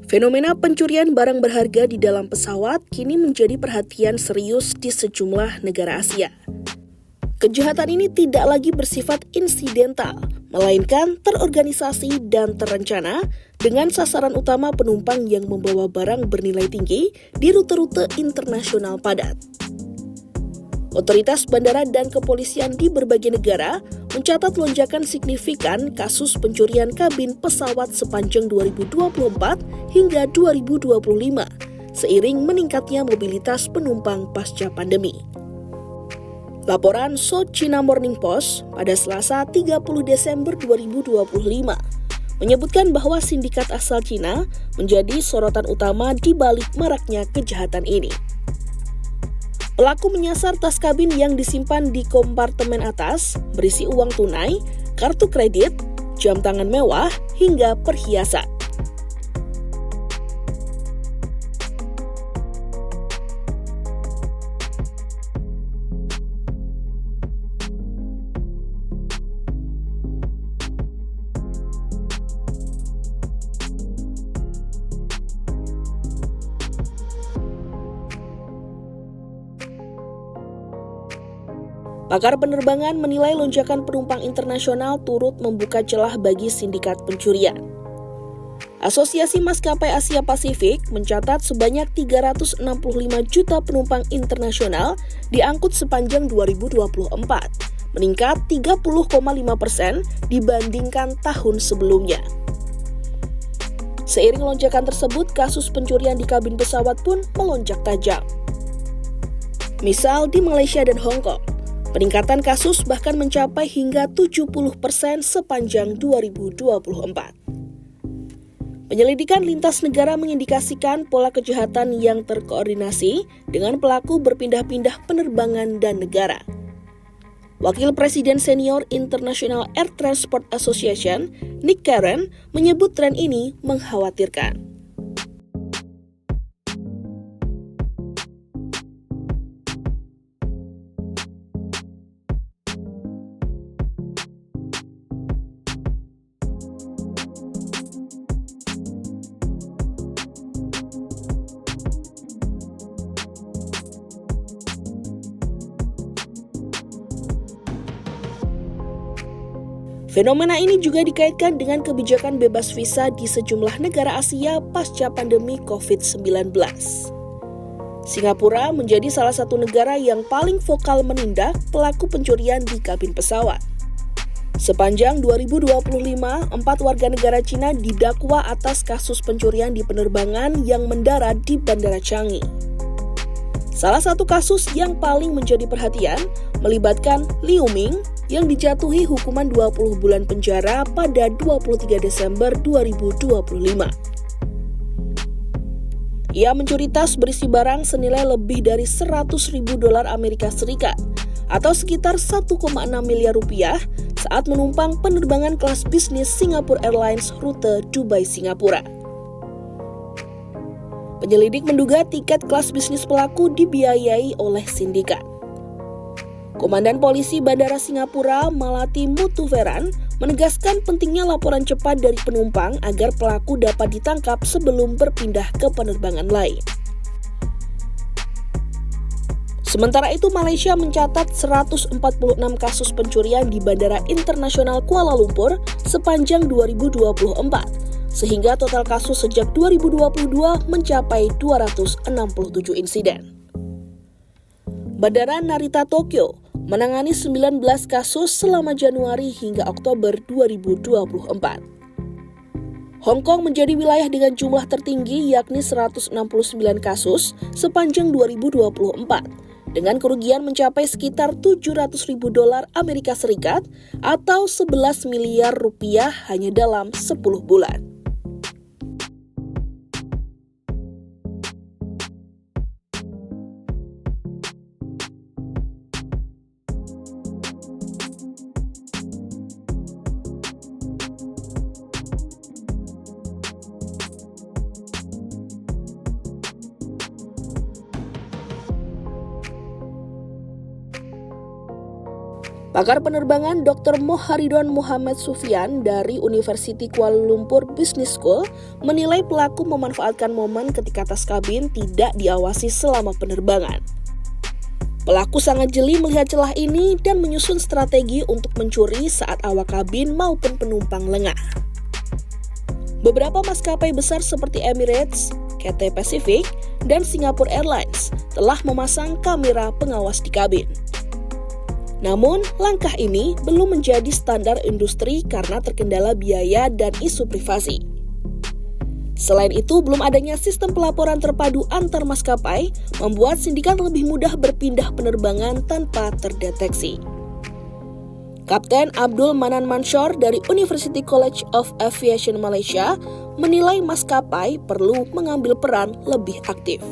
Fenomena pencurian barang berharga di dalam pesawat kini menjadi perhatian serius di sejumlah negara Asia. Kejahatan ini tidak lagi bersifat insidental, melainkan terorganisasi dan terencana dengan sasaran utama penumpang yang membawa barang bernilai tinggi di rute-rute internasional padat. Otoritas bandara dan kepolisian di berbagai negara mencatat lonjakan signifikan kasus pencurian kabin pesawat sepanjang 2024 hingga 2025, seiring meningkatnya mobilitas penumpang pasca pandemi. Laporan South China Morning Post pada Selasa 30 Desember 2025 menyebutkan bahwa sindikat asal Cina menjadi sorotan utama di balik maraknya kejahatan ini. Pelaku menyasar tas kabin yang disimpan di kompartemen atas, berisi uang tunai, kartu kredit, jam tangan mewah, hingga perhiasan. Pakar penerbangan menilai lonjakan penumpang internasional turut membuka celah bagi sindikat pencurian. Asosiasi Maskapai Asia Pasifik mencatat sebanyak 365 juta penumpang internasional diangkut sepanjang 2024, meningkat 30,5% dibandingkan tahun sebelumnya. Seiring lonjakan tersebut, kasus pencurian di kabin pesawat pun melonjak tajam. Misal di Malaysia dan Hong Kong, peningkatan kasus bahkan mencapai hingga 70% sepanjang 2024. Penyelidikan lintas negara mengindikasikan pola kejahatan yang terkoordinasi dengan pelaku berpindah-pindah penerbangan dan negara. Wakil Presiden Senior International Air Transport Association, Nick Karen, menyebut tren ini mengkhawatirkan. Fenomena ini juga dikaitkan dengan kebijakan bebas visa di sejumlah negara Asia pasca pandemi COVID-19. Singapura menjadi salah satu negara yang paling vokal menindak pelaku pencurian di kabin pesawat. Sepanjang 2025, 4 warga negara Cina didakwa atas kasus pencurian di penerbangan yang mendarat di Bandara Changi. Salah satu kasus yang paling menjadi perhatian melibatkan Liu Ming yang dijatuhi hukuman 20 bulan penjara pada 23 Desember 2025. Ia mencuri tas berisi barang senilai lebih dari $100.000 Amerika Serikat atau sekitar 1,6 miliar rupiah saat menumpang penerbangan kelas bisnis Singapore Airlines rute Dubai-Singapura. Penyelidik menduga tiket kelas bisnis pelaku dibiayai oleh sindikat. Komandan Polisi Bandara Singapura, Malati Muthuveran, menegaskan pentingnya laporan cepat dari penumpang agar pelaku dapat ditangkap sebelum berpindah ke penerbangan lain. Sementara itu, Malaysia mencatat 146 kasus pencurian di Bandara Internasional Kuala Lumpur sepanjang 2024, sehingga total kasus sejak 2022 mencapai 267 insiden. Bandara Narita Tokyo menangani 19 kasus selama Januari hingga Oktober 2024. Hong Kong menjadi wilayah dengan jumlah tertinggi yakni 169 kasus sepanjang 2024, dengan kerugian mencapai sekitar $700.000 Amerika Serikat atau 11 miliar rupiah hanya dalam 10 bulan. Pakar penerbangan Dr. Moharidon Muhammad Sufyan dari University Kuala Lumpur Business School menilai pelaku memanfaatkan momen ketika tas kabin tidak diawasi selama penerbangan. Pelaku sangat jeli melihat celah ini dan menyusun strategi untuk mencuri saat awak kabin maupun penumpang lengah. Beberapa maskapai besar seperti Emirates, Cathay Pacific, dan Singapore Airlines telah memasang kamera pengawas di kabin. Namun, langkah ini belum menjadi standar industri karena terkendala biaya dan isu privasi. Selain itu, belum adanya sistem pelaporan terpadu antar maskapai membuat sindikat lebih mudah berpindah penerbangan tanpa terdeteksi. Kapten Abdul Manan Mansyur dari University College of Aviation Malaysia menilai maskapai perlu mengambil peran lebih aktif.